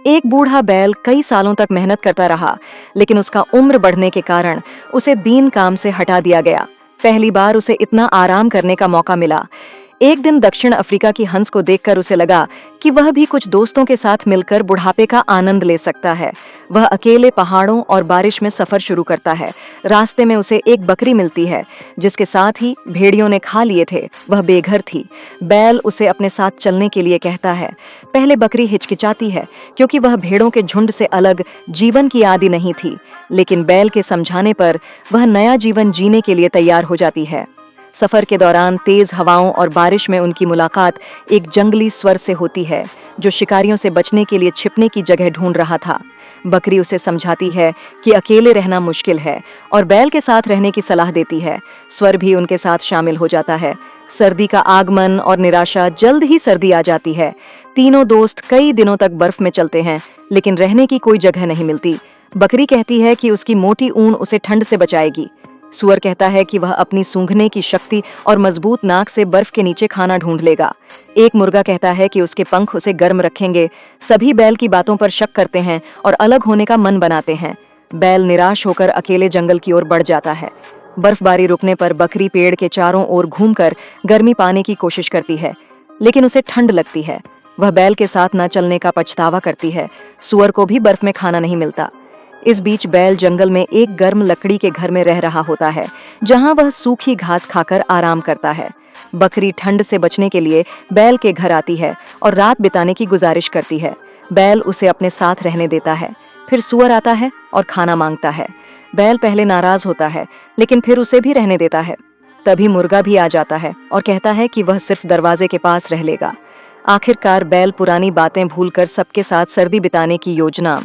एक बूढ़ा बैल कई सालों तक मेहनत करता रहा, लेकिन उसका उम्र बढ़ने के कारण उसे दीन काम से हटा दिया गया। पहली बार उसे इतना आराम करने का मौका मिला। एक दिन दक्षिण अफ्रीका की हंस को देखकर उसे लगा कि वह भी कुछ दोस्तों के साथ मिलकर बुढ़ापे का आनंद ले सकता है। वह अकेले पहाड़ों और बारिश में सफर शुरू करता है। रास्ते में उसे एक बकरी मिलती है, जिसके साथ ही भेड़ियों ने खा लिए थे। वह बेघर थी। बैल उसे अपने साथ चलने के लिए कहता है। पहले बकरी हिचकिचाती है, क्योंकि वह भेड़ों के झुंड से अलग जीवन की आदी नहीं थी, लेकिन बैल के समझाने पर वह नया जीवन जीने के लिए तैयार हो जाती है। सफर के दौरान तेज हवाओं और बारिश में उनकी मुलाकात एक जंगली स्वर से होती है, जो शिकारियों से बचने के लिए छिपने की जगह ढूंढ रहा था। बकरी उसे समझाती है कि अकेले रहना मुश्किल है और बैल के साथ रहने की सलाह देती है। स्वर भी उनके साथ शामिल हो जाता है। सर्दी का आगमन और निराशा, जल्द ही सर्दी आ जाती है। तीनों दोस्त कई दिनों तक बर्फ में चलते हैं, लेकिन रहने की कोई जगह नहीं मिलती। बकरी कहती है कि उसकी मोटी ऊन उसे ठंड से बचाएगी। सुअर कहता है कि वह अपनी सूंघने की शक्ति और मजबूत नाक से बर्फ के नीचे खाना ढूंढ लेगा। एक मुर्गा कहता है कि उसके पंख उसे गर्म रखेंगे। सभी बैल की बातों पर शक करते हैं और अलग होने का मन बनाते हैं। बैल निराश होकर अकेले जंगल की ओर बढ़ जाता है। बर्फबारी रुकने पर बकरी पेड़ के चारों ओर घूमकर गर्मी पाने की कोशिश करती है, लेकिन उसे ठंड लगती है। वह बैल के साथ न चलने का पछतावा करती है। सुअर को भी बर्फ में खाना नहीं मिलता। इस बीच बैल जंगल में एक गर्म लकड़ी के घर में रह रहा होता है, जहां वह सूखी घास खाकर आराम करता है। बकरी ठंड से बचने के लिए बैल के घर आती है और रात बिताने की गुजारिश करती है। बैल उसे अपने साथ रहने देता है। फिर सुअर आता है और खाना मांगता है। बैल पहले नाराज होता है, लेकिन फिर उसे भी रहने देता है। तभी मुर्गा भी आ जाता है और कहता है कि वह सिर्फ दरवाजे के पास रह लेगा। आखिरकार बैल पुरानी बातें भूलकर सबके साथ सर्दी बिताने की योजना